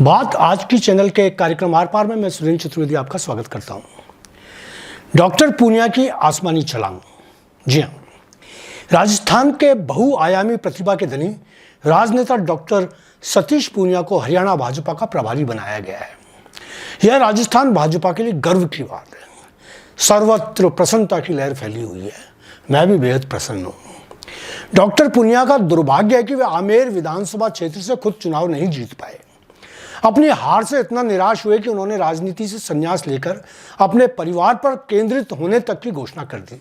बात आज की चैनल के कार्यक्रम आर पार में मैं सुरेंद्र चतुर्वेदी आपका स्वागत करता हूं। डॉक्टर पूनिया की आसमानी छलांग। जी हां, राजस्थान के बहुआयामी प्रतिभा के धनी राजनेता डॉक्टर सतीश पूनिया को हरियाणा भाजपा का प्रभारी बनाया गया है। यह राजस्थान भाजपा के लिए गर्व की बात है। सर्वत्र प्रसन्नता की लहर फैली हुई है। मैं भी बेहद प्रसन्न हूं। डॉक्टर पूनिया का दुर्भाग्य है कि वे आमेर विधानसभा क्षेत्र से खुद चुनाव नहीं जीत पाए। अपनी हार से इतना निराश हुए कि उन्होंने राजनीति से संन्यास लेकर अपने परिवार पर केंद्रित होने तक की घोषणा कर दी।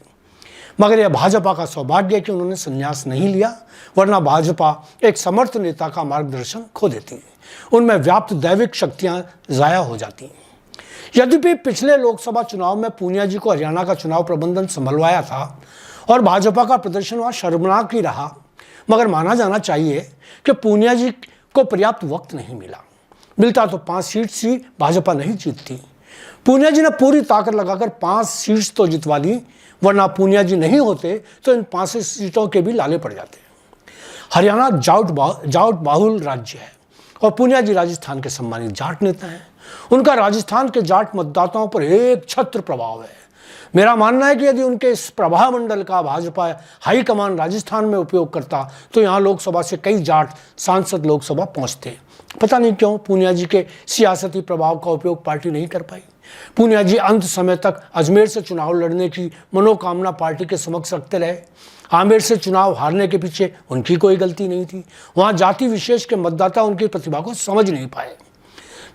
मगर यह भाजपा का सौभाग्य है कि उन्होंने संन्यास नहीं लिया, वरना भाजपा एक समर्थ नेता का मार्गदर्शन खो देती, उनमें व्याप्त दैविक शक्तियां जाया हो जाती। यद्यपि पिछले लोकसभा चुनाव में पूनिया जी को हरियाणा का चुनाव प्रबंधन संभलवाया था और भाजपा का प्रदर्शन वहां शर्मनाक ही रहा, मगर माना जाना चाहिए कि पूनिया जी को पर्याप्त वक्त नहीं मिलता तो 5 सीट ही भाजपा नहीं जीतती। पूनिया जी ने पूरी ताकत लगाकर 5 सीट्स तो जितवा दी, वरना पूनिया जी नहीं होते तो इन 5 सीटों के भी लाले पड़ जाते। हरियाणा जाट बाहुल राज्य है और पूनिया जी राजस्थान के सम्मानित जाट नेता हैं। उनका राजस्थान के जाट मतदाताओं पर एक छत्र प्रभाव है। मेरा मानना है कि यदि उनके इस प्रभाव मंडल का भाजपा हाईकमान राजस्थान में उपयोग करता तो यहाँ लोकसभा से कई जाट सांसद लोकसभा पहुंचते। पता नहीं क्यों पूनिया जी के सियासती प्रभाव का उपयोग पार्टी नहीं कर पाई। पूनिया जी अंत समय तक अजमेर से चुनाव लड़ने की मनोकामना पार्टी के समक्ष रखते रहे। आमेर से चुनाव हारने के पीछे उनकी कोई गलती नहीं थी। वहां जाति विशेष के मतदाता उनकी प्रतिभा को समझ नहीं पाए।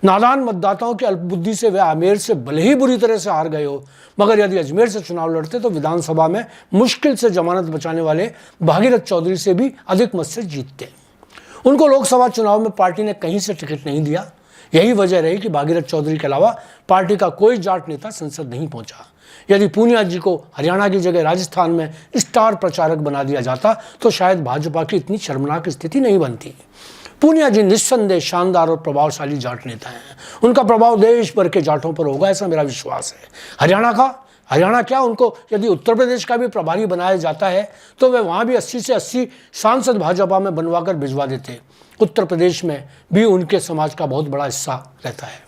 नादान मतदाताओं की अल्पबुद्धि से वे आमेर से भले ही बुरी तरह से हार गए हो, मगर यदि अजमेर से चुनाव लड़ते तो विधानसभा में मुश्किल से जमानत बचाने वाले भागीरथ चौधरी से भी अधिक मत से जीतते। उनको लोकसभा चुनाव में पार्टी ने कहीं से टिकट नहीं दिया। यही वजह रही कि भागीरथ चौधरी के अलावा पार्टी का कोई जाट नेता संसद नहीं पहुंचा। यदि पूनिया जी को हरियाणा की जगह राजस्थान में स्टार प्रचारक बना दिया जाता तो शायद भाजपा की इतनी शर्मनाक स्थिति नहीं बनती। पूनिया जी निस्संदेह शानदार और प्रभावशाली जाट नेता हैं। उनका प्रभाव देश भर के जाटों पर होगा, ऐसा मेरा विश्वास है। हरियाणा क्या, उनको यदि उत्तर प्रदेश का भी प्रभारी बनाया जाता है तो वे वहाँ भी 80 से 80 सांसद भाजपा में बनवाकर भिजवा देते। उत्तर प्रदेश में भी उनके समाज का बहुत बड़ा हिस्सा रहता है।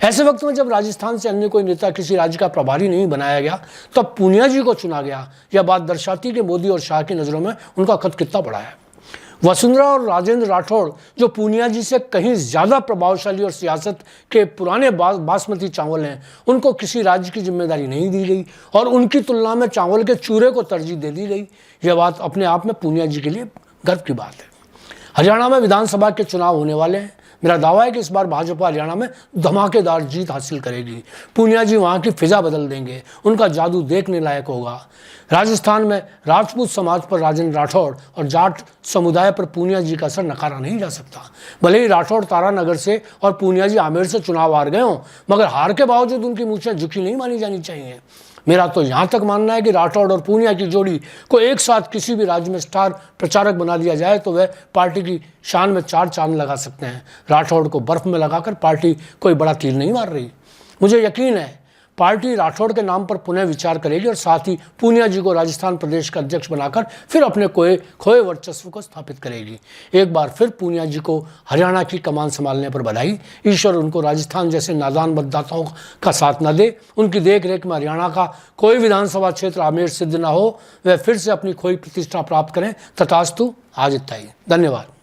ऐसे वक्त में जब राजस्थान से अन्य कोई नेता किसी राज्य का प्रभारी नहीं बनाया गया तब पूनिया जी को चुना गया। यह बात दर्शाती कि मोदी और शाह की नज़रों में उनका कद कितना बड़ा है। वसुंधरा और राजेंद्र राठौड़ जो पूनिया जी से कहीं ज़्यादा प्रभावशाली और सियासत के पुराने बासमती चावल हैं, उनको किसी राज्य की जिम्मेदारी नहीं दी गई और उनकी तुलना में चावल के चूरे को तरजीह दे दी गई। यह बात अपने आप में पूनिया जी के लिए गर्व की बात है। हरियाणा में विधानसभा के चुनाव होने वाले हैं। मेरा दावा है कि इस बार भाजपा हरियाणा में धमाकेदार जीत हासिल करेगी। पूनिया जी वहाँ की फिजा बदल देंगे। उनका जादू देखने लायक होगा। राजस्थान में राजपूत समाज पर राजेंद्र राठौड़ और जाट समुदाय पर पूनिया जी का असर नकारा नहीं जा सकता। भले ही राठौड़ तारानगर से और पूनिया जी आमेर से चुनाव हार गए हों, मगर हार के बावजूद उनकी मूछें झुकी नहीं मानी जानी चाहिए। मेरा तो यहाँ तक मानना है कि राठौड़ और पूनिया की जोड़ी को एक साथ किसी भी राज्य में स्टार प्रचारक बना दिया जाए तो वह पार्टी की शान में 4 चांद लगा सकते हैं। राठौड़ को बर्फ में लगाकर पार्टी कोई बड़ा तीर नहीं मार रही। मुझे यकीन है पार्टी राठौड़ के नाम पर पुनः विचार करेगी और साथ ही पूनिया जी को राजस्थान प्रदेश का अध्यक्ष बनाकर फिर अपने खोए वर्चस्व को स्थापित करेगी। एक बार फिर पूनिया जी को हरियाणा की कमान संभालने पर बधाई। ईश्वर उनको राजस्थान जैसे नादान मतदाताओं का साथ न दे। उनकी देख रेख में हरियाणा का कोई विधानसभा क्षेत्र आमेर सिद्ध न हो, वह फिर से अपनी खोई प्रतिष्ठा प्राप्त करें। तथास्तु। आज इतना ही। धन्यवाद।